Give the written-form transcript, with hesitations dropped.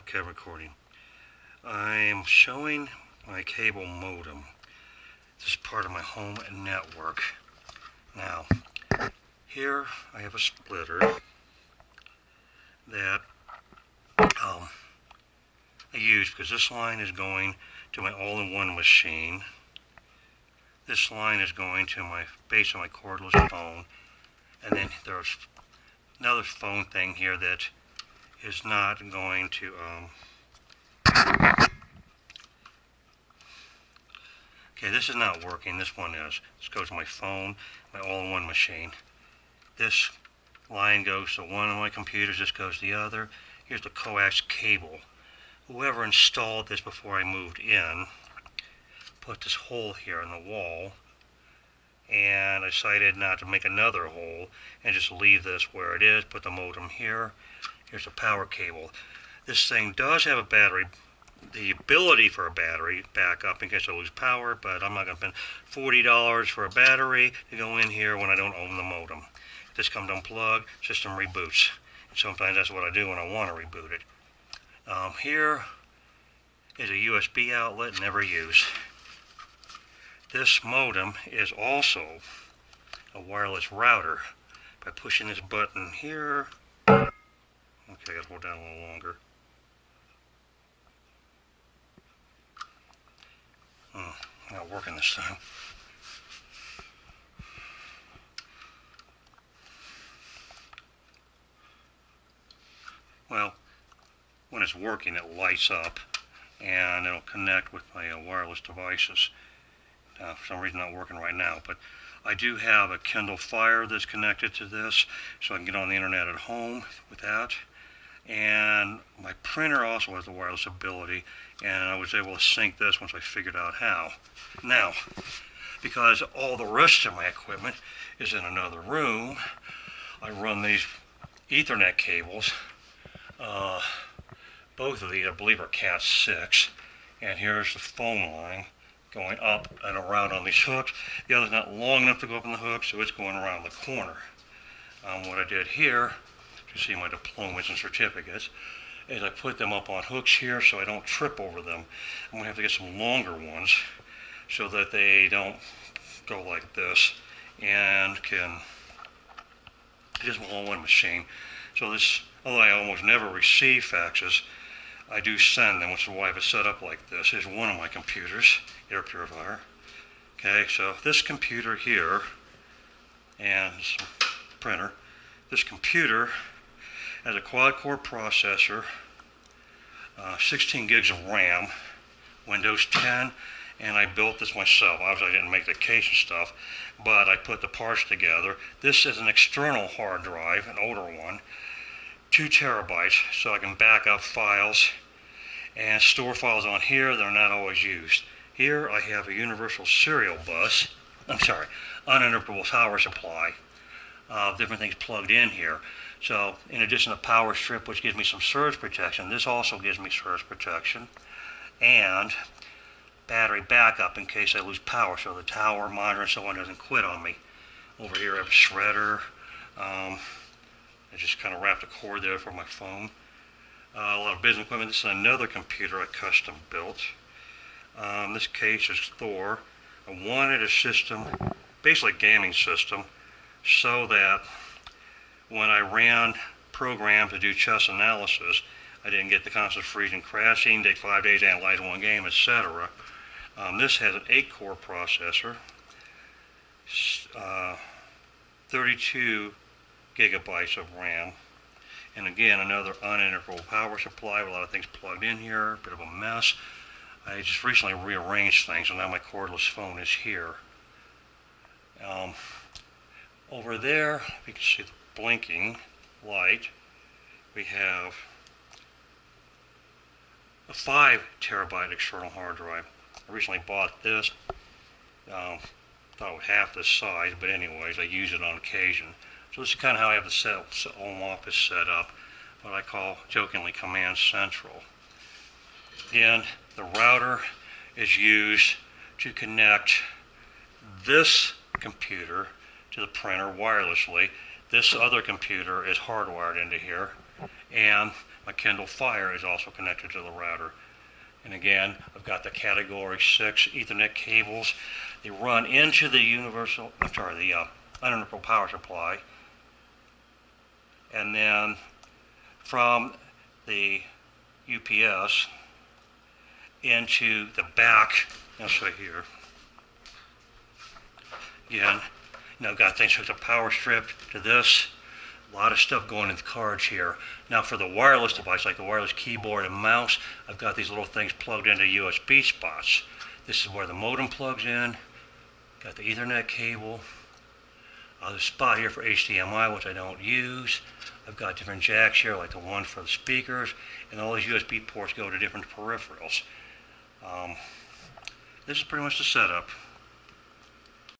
Okay, recording. I'm showing my cable modem. This is part of my home network. Now, here I have a splitter that I use because this line is going to my all-in-one machine. This line is going to my base of my cordless phone, and then there's another phone thing here that is not going to okay, this is not working. This one is. This goes to my phone, my all-in-one machine. This line goes to one of my computers. This goes to the other. Here's the coax cable. Whoever installed this before I moved in put this hole here in the wall, and I decided not to make another hole and just leave this where it is. Put the modem here. Here's the power cable. This thing does have a battery, the ability for a battery backup in case I lose power, but I'm not going to spend $40 for a battery to go in here when I don't own the modem. If this comes unplugged, system reboots. And sometimes that's what I do when I want to reboot it. Here is a USB outlet, never used. This modem is also a wireless router. By pushing this button here, okay, I got to hold down a little longer. Not working this time. Well, when it's working, it lights up and it'll connect with my wireless devices. For some reason, not working right now, but I do have a Kindle Fire that's connected to this, so I can get on the internet at home with that. And my printer also has the wireless ability, and I was able to sync this once I figured out how. Now, because all the rest of my equipment is in another room, I run these Ethernet cables. Both of these, I believe, are Cat 6, and here's the phone line going up and around on these hooks. The other's not long enough to go up on the hook, so it's going around the corner. What I did here, to see my diplomas and certificates, is I put them up on hooks here so I don't trip over them. I'm going to have to get some longer ones so that they don't go like this and can just all in one machine. So this, although I almost never receive faxes, I do send them, which is why I have it set up like this. Here's one of my computers, air purifier. Okay, so this computer here and some printer. This computer has a quad-core processor, 16 gigs of RAM, Windows 10, and I built this myself. Obviously, I didn't make the case and stuff, but I put the parts together. This is an external hard drive, an older one, 2 terabytes, so I can back up files and store files on here that are not always used. Here I have a universal serial bus, uninterruptible power supply, different things plugged in here. So in addition to power strip, which gives me some surge protection, this also gives me surge protection and battery backup in case I lose power, so the tower, monitor, and so on doesn't quit on me. Over here I have a shredder. I just kind of wrapped a cord there for my phone. A lot of business equipment. This is another computer I custom built. This case is Thor. I wanted a system, basically a gaming system, so that when I ran programs to do chess analysis, I didn't get the constant freezing, crashing, take 5 days to analyze one game, etc. This has an 8-core processor, 32 gigabytes of RAM, and again another uninterruptible power supply with a lot of things plugged in here, a bit of a mess. I just recently rearranged things, so now my cordless phone is here. Over there, you can see the blinking light. We have a 5 terabyte external hard drive. I recently bought this, thought it was half this size, but anyways, I use it on occasion. So this is kind of how I have the home office set up, what I call jokingly Command Central. Again, the router is used to connect this computer to the printer wirelessly. This other computer is hardwired into here. and my Kindle Fire is also connected to the router. And again, I've got the Category 6 Ethernet cables. They run into the uninterruptible power supply, and then from the UPS into the back. I'll show you here. Again, I've got things hooked up power strip to this. A lot of stuff going into the cards here. Now for the wireless device, like the wireless keyboard and mouse, I've got these little things plugged into USB spots. This is where the modem plugs in. Got the Ethernet cable. There's a spot here for HDMI, which I don't use. I've got different jacks here, like the one for the speakers, and all these USB ports go to different peripherals. This is pretty much the setup.